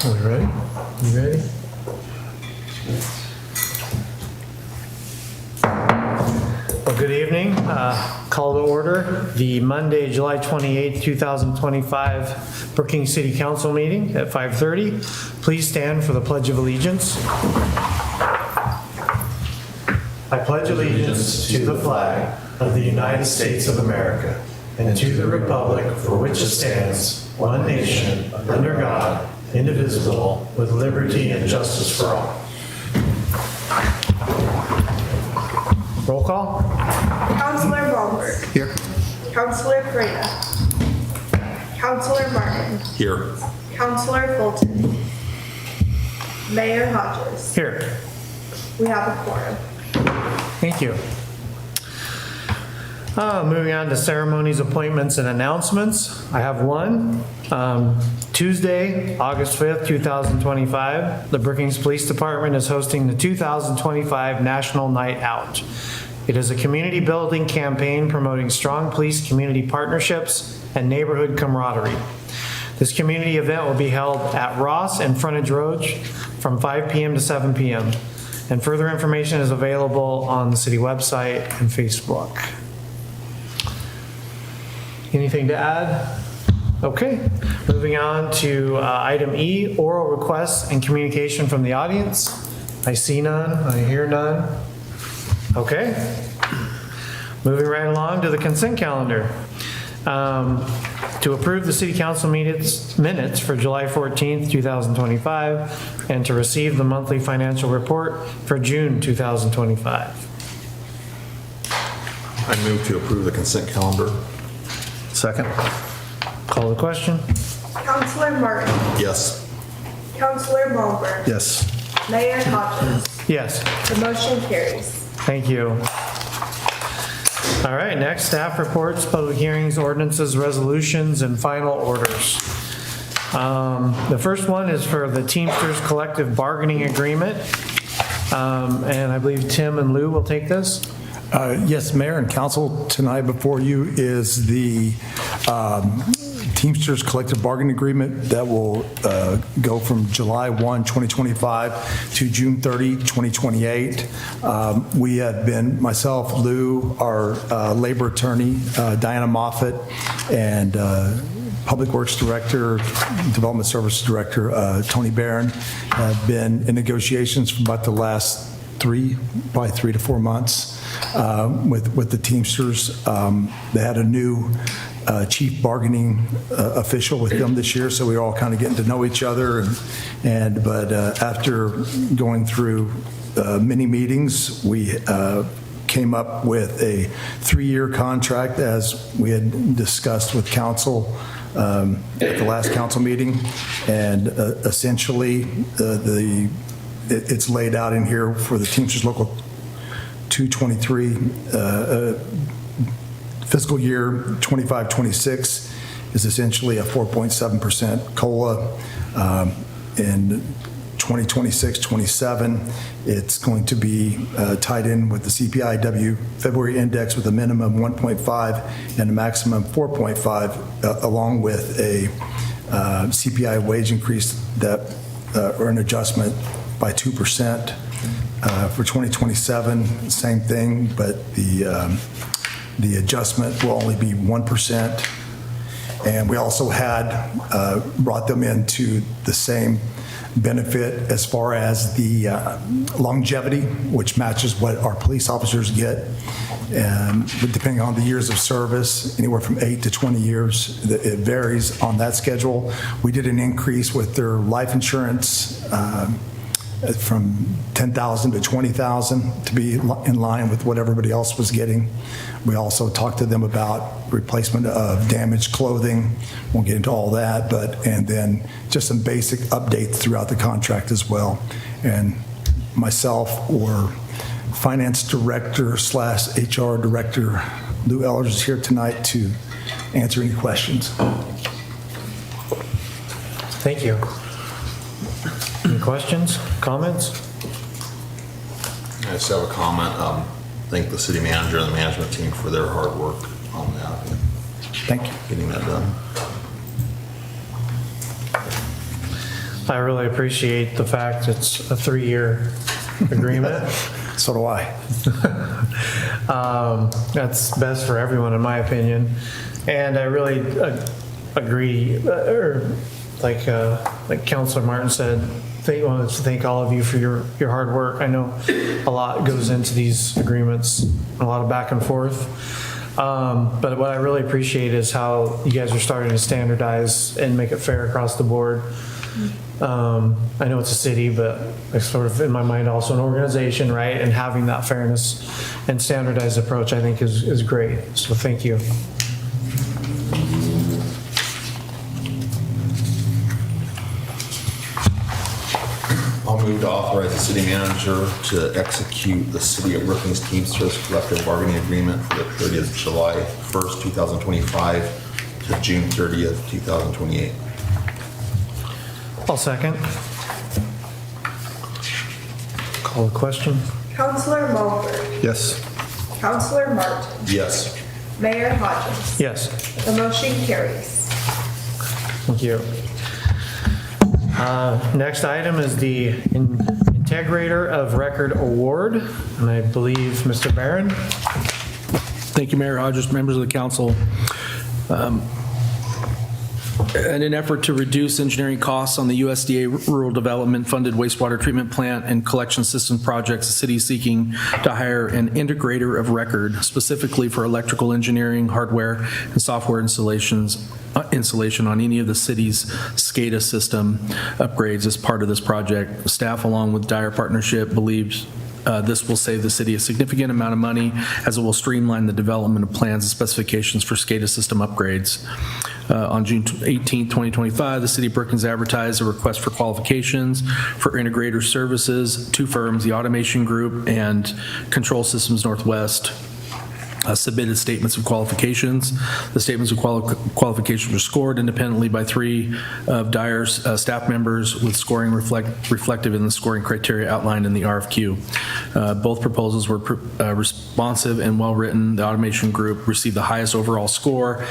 Are we ready? You ready? Well, good evening. Call to order the Monday, July 28th, 2025 Brookings City Council meeting at 5:30. Please stand for the Pledge of Allegiance. I pledge allegiance to the flag of the United States of America and to the republic for which it stands, one nation, under God, indivisible, with liberty and justice for all. Roll call. Councilor Ballberg. Here. Councilor Freda. Councilor Martin. Here. Councilor Fulton. Mayor Hodges. Here. We have a quorum. Thank you. Moving on to ceremonies, appointments, and announcements. I have one. Tuesday, August 5th, 2025, the Brookings Police Department is hosting the 2025 National Night Out. It is a community building campaign promoting strong police community partnerships and neighborhood camaraderie. This community event will be held at Ross and Frontage Road from 5 p.m. to 7 p.m. And further information is available on the city website and Facebook. Anything to add? Okay, moving on to item E, oral requests and communication from the audience. I see none, I hear none. Okay. Moving right along to the consent calendar. To approve the city council minutes for July 14th, 2025, and to receive the monthly financial report for June 2025. I move to approve the consent calendar. Second. Call the question. Councilor Martin. Yes. Councilor Ballberg. Yes. Mayor Hodges. Yes. The motion carries. Thank you. All right, next, staff reports, public hearings, ordinances, resolutions, and final orders. The first one is for the Teamsters Collective Bargaining Agreement. And I believe Tim and Lou will take this. Yes, Mayor and Council, tonight before you is the Teamsters Collective Bargaining Agreement that will go from July 1, 2025 to June 30, 2028. We have been, myself, Lou, our labor attorney, Diana Moffett, and Public Works Director, Development Services Director, Tony Barron, have been in negotiations for about the last probably 3 to 4 months with the Teamsters. They had a new chief bargaining official with them this year, so we were all kind of getting to know each other. But after going through many meetings, we came up with a 3-year contract as we had discussed with council at the last council meeting. And essentially, it's laid out in here for the Teamsters Local 223 fiscal year 25-26 is essentially a 4.7% COLA. In 2026-27, it's going to be tied in with the CPI-W February index with a minimum 1.5 and a maximum 4.5, along with a CPI wage increase that or an adjustment by 2%. For 2027, same thing, but the adjustment will only be 1%. And we also had brought them into the same benefit as far as the longevity, which matches what our police officers get. And depending on the years of service, anywhere from 8 to 20 years, it varies on that schedule. We did an increase with their life insurance from $10,000 to $20,000 to be in line with what everybody else was getting. We also talked to them about replacement of damaged clothing. Won't get into all that, and then just some basic updates throughout the contract as well. And myself or Finance Director / HR Director Lou Ellers is here tonight to answer any questions. Thank you. Any questions, comments? I just have a comment. Thank the city manager and the management team for their hard work on that. Thank you. Getting that done. I really appreciate the fact it's a 3-year agreement. So do I. That's best for everyone, in my opinion. And I really agree, or like Councilor Martin said, wanted to thank all of you for your hard work. I know a lot goes into these agreements, a lot of back and forth. But what I really appreciate is how you guys are starting to standardize and make it fair across the board. I know it's a city, but it's sort of in my mind also an organization, right? And having that fairness and standardized approach, I think is great. So thank you. I'll move to authorize the city manager to execute the City of Brookings Teamsters collective bargaining agreement for the period of July 1st, 2025 to June 30th, 2028. I'll second. Call the question. Counselor Mulberg. Yes. Counselor Martin. Yes. Mayor Hodges. Yes. The motion carries. Thank you. Next item is the Integrator of Record Award, and I believe Mr. Barron. Thank you, Mayor Hodges, members of the council. In an effort to reduce engineering costs on the USDA Rural Development Funded Wastewater Treatment Plant and Collection System projects, the city is seeking to hire an integrator of record specifically for electrical engineering, hardware, and software installation on any of the city's SCADA system upgrades as part of this project. Staff, along with Dyer Partnership, believes this will save the city a significant amount of money, as it will streamline the development of plans and specifications for SCADA system upgrades. On June 18, 2025, the City of Brookings advertised a request for qualifications for integrator services. 2 firms, the Automation Group and Control Systems Northwest, submitted statements of qualifications. The statements of qualifications were scored independently by 3 of Dyer's staff members, with scoring reflective in the scoring criteria outlined in the RFQ. Both proposals were responsive and well-written. The Automation Group received the highest overall score,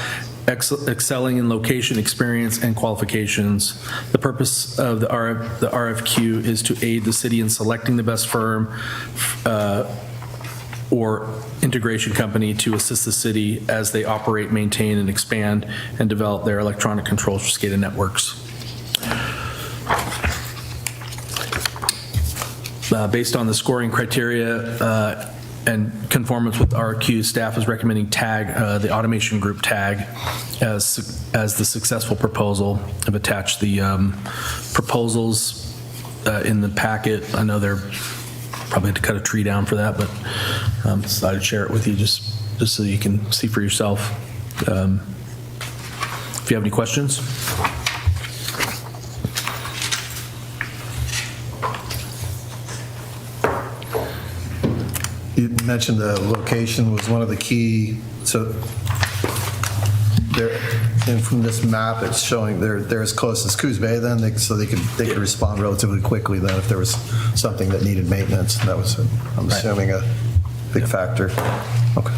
excelling in location, experience, and qualifications. The purpose of the RFQ is to aid the city in selecting the best firm or integration company to assist the city as they operate, maintain, and expand and develop their electronic controls for SCADA networks. Based on the scoring criteria and conformance with RQ, staff is recommending TAG, the Automation Group TAG, as the successful proposal. I've attached the proposals in the packet. I know they're probably had to cut a tree down for that, but decided to share it with you just so you can see for yourself. If you have any questions. You mentioned the location was one of the key, so there, and from this map, it's showing they're as close as Coos Bay then, so they could respond relatively quickly then if there was something that needed maintenance. That was, I'm assuming, a big factor. Okay.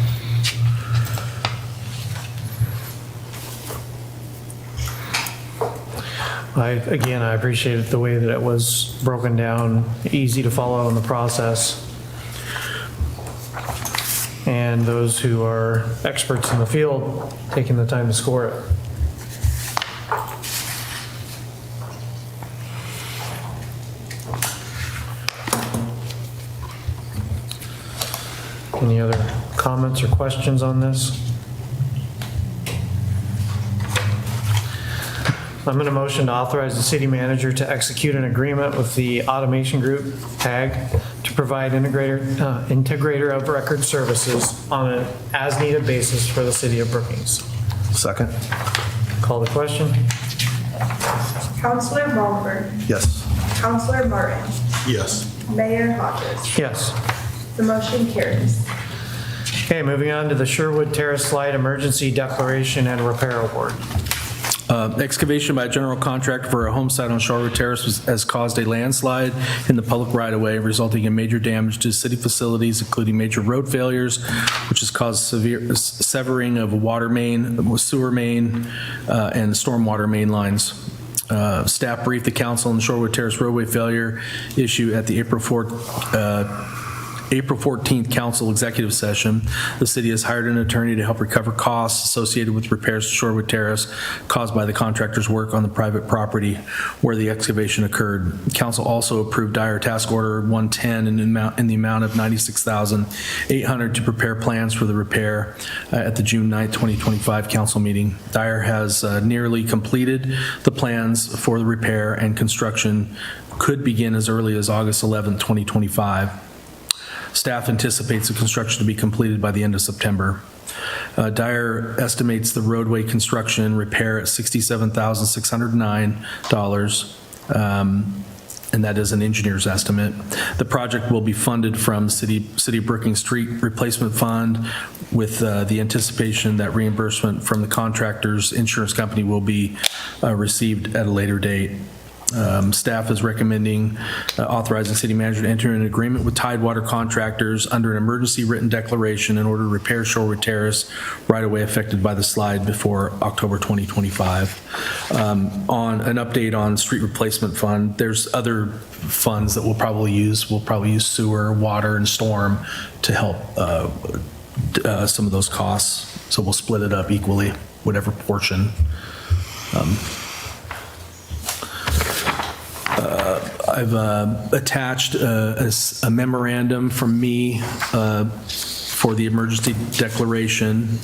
I appreciated the way that it was broken down, easy to follow in the process. And those who are experts in the field taking the time to score it. Any other comments or questions on this? I'm going to motion to authorize the city manager to execute an agreement with the Automation Group, TAG, to provide integrator of record services on an as-needed basis for the city of Brookings. Second? Call the question. Counselor Mulberg. Yes. Counselor Martin. Yes. Mayor Hodges. Yes. The motion carries. Okay, moving on to the Sherwood Terrace Slide Emergency Declaration and Repair Award. Excavation by a general contractor for a home site on Sherwood Terrace has caused a landslide in the public right-of-way, resulting in major damage to city facilities, including major road failures, which has caused severe severing of water main, sewer main, and stormwater main lines. Staff briefed the council on the Shorewood Terrace roadway failure issue at the April 14th council executive session. The city has hired an attorney to help recover costs associated with repairs to Shorewood Terrace caused by the contractor's work on the private property where the excavation occurred. Council also approved Dyer Task Order 110 in the amount of $96,800 to prepare plans for the repair at the June 9th, 2025 council meeting. Dyer has nearly completed the plans for the repair, and construction could begin as early as August 11th, 2025. Staff anticipates the construction to be completed by the end of September. Dyer estimates the roadway construction and repair at $67,609, and that is an engineer's estimate. The project will be funded from City of Brookings Street Replacement Fund, with the anticipation that reimbursement from the contractor's insurance company will be received at a later date. Staff is recommending authorizing city manager to enter an agreement with Tidewater contractors under an emergency written declaration in order to repair Shorewood Terrace right away affected by the slide before October 2025. On an update on street replacement fund, there's other funds that we'll probably use. We'll probably use sewer, water, and storm to help some of those costs. So we'll split it up equally, whatever portion. I've attached a memorandum from me for the emergency declaration.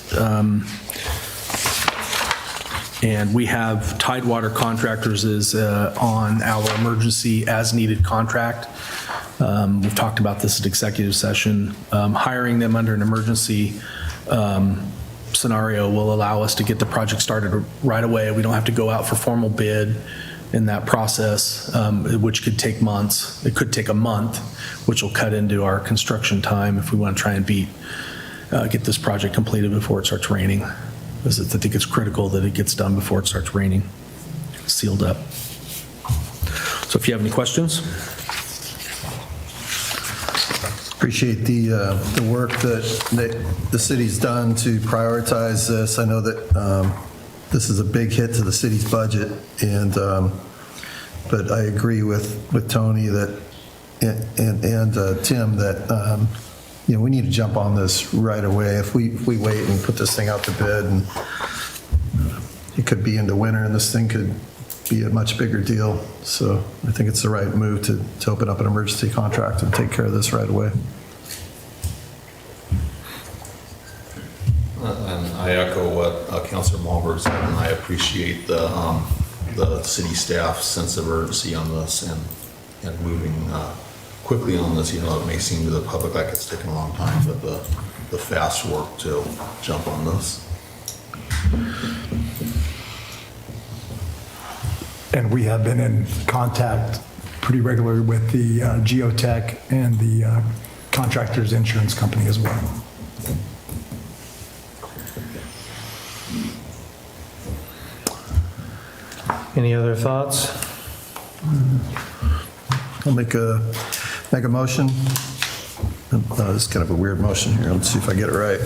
And we have Tidewater Contractors is on our emergency as needed contract. We've talked about this at executive session. Hiring them under an emergency scenario will allow us to get the project started right away. We don't have to go out for formal bid in that process, which could take months. It could take a month, which will cut into our construction time if we want to try and get this project completed before it starts raining. Because I think it's critical that it gets done before it starts raining, sealed up. So if you have any questions. Appreciate the work that the city's done to prioritize this. I know that this is a big hit to the city's budget, and but I agree with Tony that and Tim that we need to jump on this right away. If we wait and put this thing out to bid, and it could be into winter, and this thing could be a much bigger deal. So I think it's the right move to open up an emergency contract and take care of this right away. And I echo what Councilor Malberg said, and I appreciate the city staff's sense of urgency on this and moving quickly on this. It may seem to the public like it's taken a long time, but the fast work to jump on this. And we have been in contact pretty regularly with the geotech and the contractor's insurance company as well. Any other thoughts? I'll make a motion. It's kind of a weird motion here. Let's see if I get it right.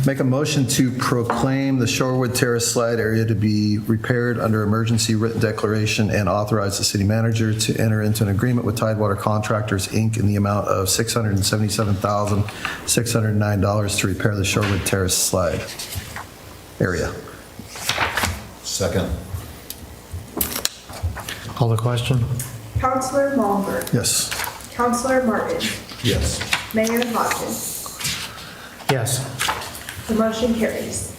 Make a motion to proclaim the Shorewood Terrace slide area to be repaired under emergency written declaration and authorize the city manager to enter into an agreement with Tidewater Contractors, Inc. in the amount of $677,609 to repair the Shorewood Terrace slide area. Second. Call the question. Counselor Malberg. Yes. Counselor Martin. Yes. Mayor Hodges. Yes. The motion carries.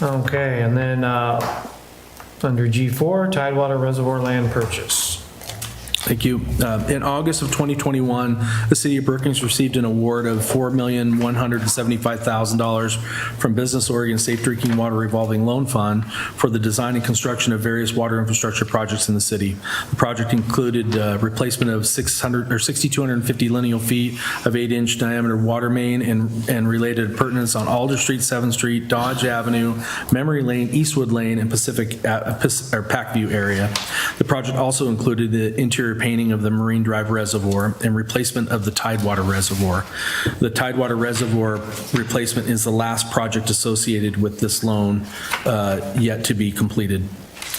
Okay, and then under G4, Tidewater Reservoir land purchase. Thank you. In August of 2021, the City of Brookings received an award of $4,175,000 from Business Oregon Safe Drinking Water Revolving Loan Fund for the design and construction of various water infrastructure projects in the city. The project included replacement of 6,250 lineal feet of 8-inch diameter water main and related appurtenance on Alder Street, 7th Street, Dodge Avenue, Memory Lane, Eastwood Lane, and Packview area. The project also included the interior painting of the Marine Drive Reservoir and replacement of the Tidewater Reservoir. The Tidewater Reservoir replacement is the last project associated with this loan yet to be completed.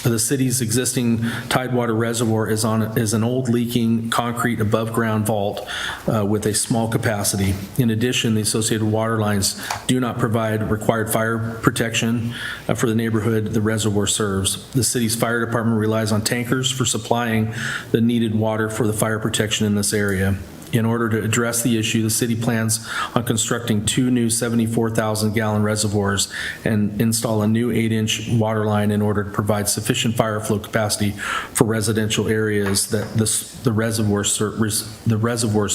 The city's existing Tidewater Reservoir is an old leaking concrete above-ground vault with a small capacity. In addition, the associated water lines do not provide required fire protection for the neighborhood the reservoir serves. The city's fire department relies on tankers for supplying the needed water for the fire protection in this area. In order to address the issue, the city plans on constructing 2 new 74,000-gallon reservoirs and install a new 8-inch water line in order to provide sufficient fire flow capacity for residential areas that the reservoirs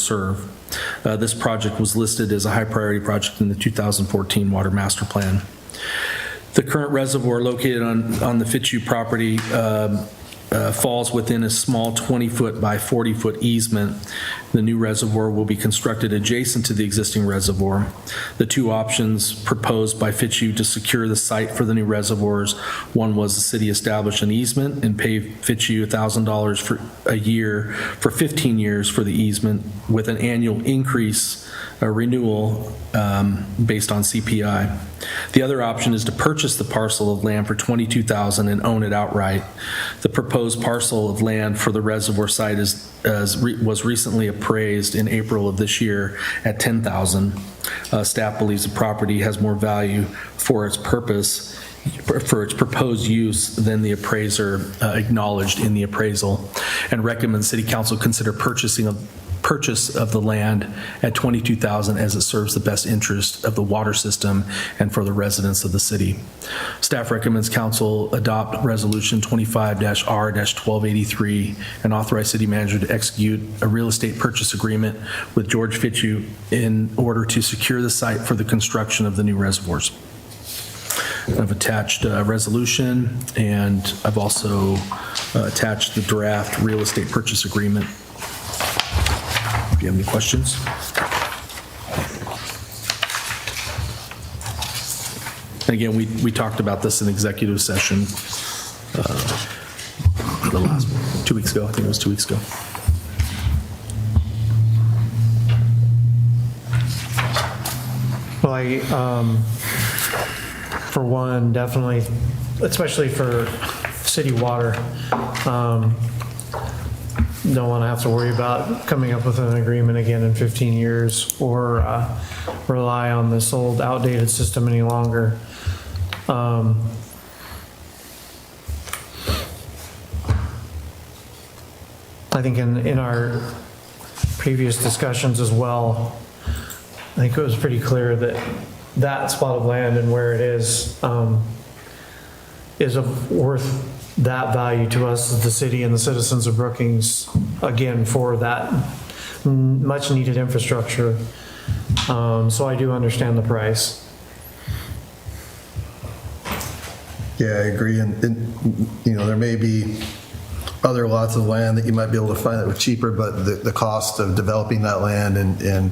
serve. This project was listed as a high-priority project in the 2014 Water Master Plan. The current reservoir located on the Fitzhugh property falls within a small 20-foot by 40-foot easement. The new reservoir will be constructed adjacent to the existing reservoir. The two options proposed by Fitzhugh to secure the site for the new reservoirs, one was the city establish an easement and pay Fitzhugh $1,000 for a year for 15 years for the easement with an annual increase, a renewal based on CPI. The other option is to purchase the parcel of land for $22,000 and own it outright. The proposed parcel of land for the reservoir site was recently appraised in April of this year at $10,000. Staff believes the property has more value for its purpose, for its proposed use than the appraiser acknowledged in the appraisal, and recommends City Council consider purchase of the land at $22,000 as it serves the best interest of the water system and for the residents of the city. Staff recommends council adopt resolution 25-R-1283 and authorize city manager to execute a real estate purchase agreement with George Fitzhugh in order to secure the site for the construction of the new reservoirs. I've attached a resolution, and I've also attached the draft real estate purchase agreement. Do you have any questions? And again, we talked about this in executive session the last 2 weeks ago. I think it was 2 weeks ago. Well, for one, definitely, especially for city water, don't want to have to worry about coming up with an agreement again in 15 years or rely on this old outdated system any longer. I think in our previous discussions as well, I think it was pretty clear that that spot of land and where it is worth that value to us as the city and the citizens of Brookings, again, for that much needed infrastructure. So I do understand the price. Yeah, I agree. And there may be other lots of land that you might be able to find that were cheaper, but the cost of developing that land and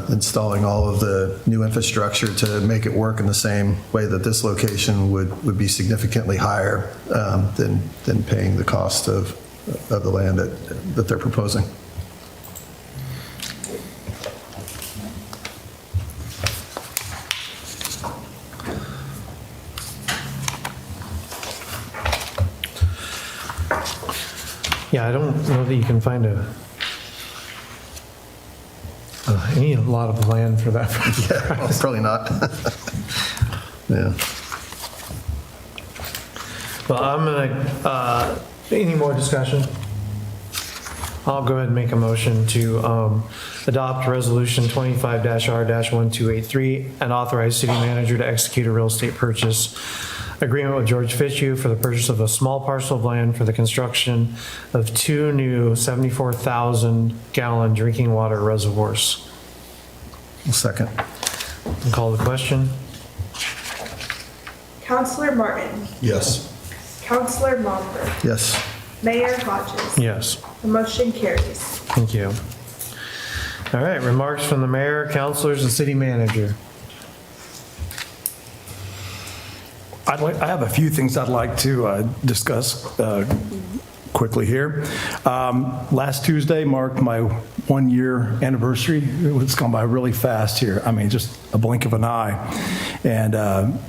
installing all of the new infrastructure to make it work in the same way that this location would be significantly higher than paying the cost of the land that they're proposing. Yeah, I don't know that you can find any lot of land for that. Yeah, well, probably not. Yeah. Well, I'm gonna, any more discussion? I'll go ahead and make a motion to adopt resolution 25-R-1283 and authorize city manager to execute a real estate purchase agreement with George Fitzhugh for the purchase of a small parcel of land for the construction of 2 new 74,000-gallon drinking water reservoirs. Second. And call the question. Counselor Martin. Yes. Counselor Malmberg. Yes. Mayor Hodges. Yes. The motion carries. Thank you. All right, remarks from the mayor, councilors, and city manager. I have a few things I'd like to discuss quickly here. Last Tuesday marked my one-year anniversary. It's gone by really fast here. I mean, just a blink of an eye. And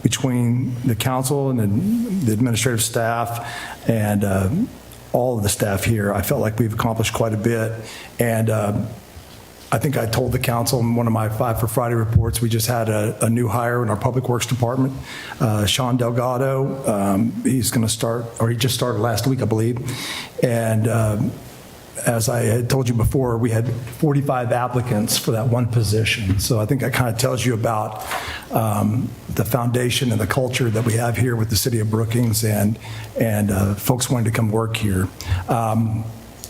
between the council and the administrative staff and all of the staff here, I felt like we've accomplished quite a bit. And I think I told the council in one of my 5 for Friday reports, we just had a new hire in our Public Works Department, Sean Delgado. He's going to start, or he just started last week, I believe. And as I had told you before, we had 45 applicants for that one position. So I think that kind of tells you about the foundation and the culture that we have here with the city of Brookings and folks wanting to come work here.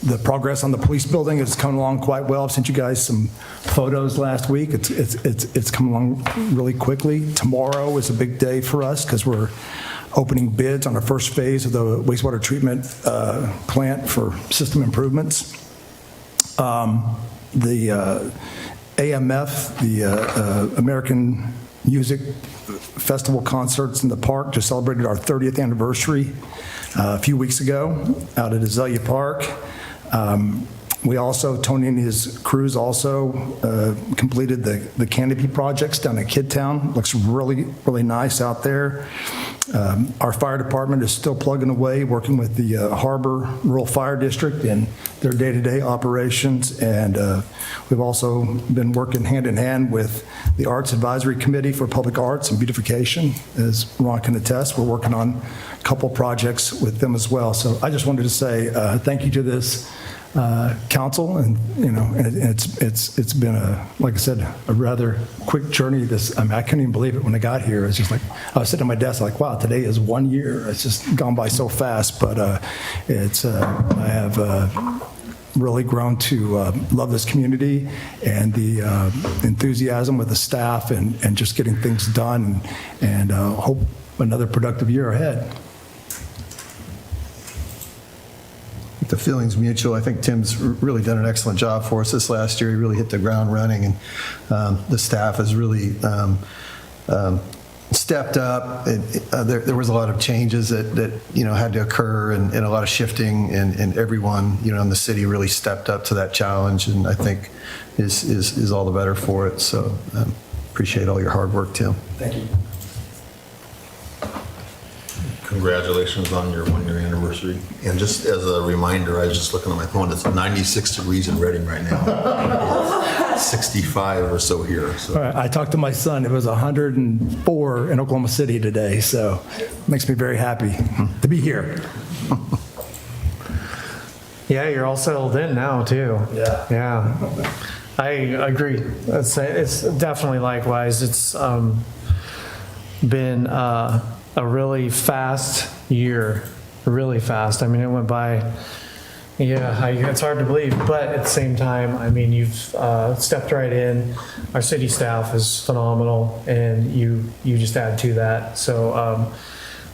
The progress on the police building has come along quite well. I've sent you guys some photos last week. It's come along really quickly. Tomorrow is a big day for us because we're opening bids on our first phase of the wastewater treatment plant for system improvements. The AMF, the American Music Festival Concerts in the Park, just celebrated our 30th anniversary a few weeks ago out at Azalea Park. We also, Tony and his crews also completed the canopy projects down at Kidtown. Looks really, really nice out there. Our fire department is still plugging away, working with the Harbor Rural Fire District in their day-to-day operations. And we've also been working hand in hand with the Arts Advisory Committee for Public Arts and Beautification. As Ron can attest, we're working on a couple projects with them as well. So I just wanted to say thank you to this council, and it's been like I said, a rather quick journey. I couldn't even believe it when I got here. It's just like I was sitting at my desk like, wow, today is 1 year. It's just gone by so fast. But I have really grown to love this community and the enthusiasm with the staff and just getting things done, and hope another productive year ahead. The feeling's mutual. I think Tim's really done an excellent job for us this last year. He really hit the ground running, and the staff has really stepped up. There was a lot of changes that had to occur, and a lot of shifting, and everyone in the city really stepped up to that challenge, and I think is all the better for it. So appreciate all your hard work, Tim. Thank you. Congratulations on your 1-year anniversary. And just as a reminder, I was just looking at my phone, it's 96 degrees in Reading right now. 65 or so here. So. All right, I talked to my son. It was 104 in Oklahoma City today, so it makes me very happy to be here. Yeah, you're all settled in now, too. Yeah. I agree. It's definitely likewise. It's been a really fast year, really fast. I mean, it went by, it's hard to believe, but at the same time, I mean, you've stepped right in. Our city staff is phenomenal, and you just add to that. So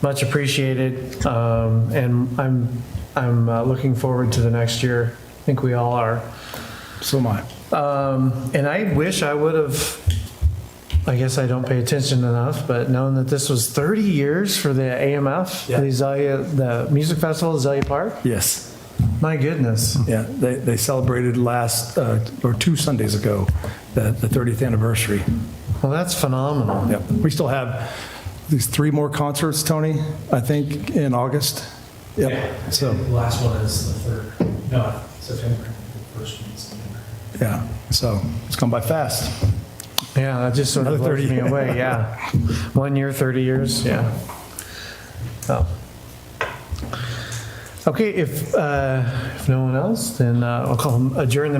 much appreciated, and I'm looking forward to the next year. I think we all are. So am I. And I wish I would have, I guess I don't pay attention enough, but knowing that this was 30 years for the AMF, the music festival at Azalea Park. Yes. My goodness. Yeah, they celebrated last, or 2 Sundays ago, the 30th anniversary. Well, that's phenomenal. Yeah. We still have these 3 more concerts, Tony, I think, in August. Yep. Yeah. So The last one is the 3rd. No, September. The first one is September. yeah, so it's gone by fast. Yeah, that just sort of Another blows 30. me away. Yeah. 1 year, 30 years. Yeah. Oh. Okay, if no one else, then I'll adjourn the meeting.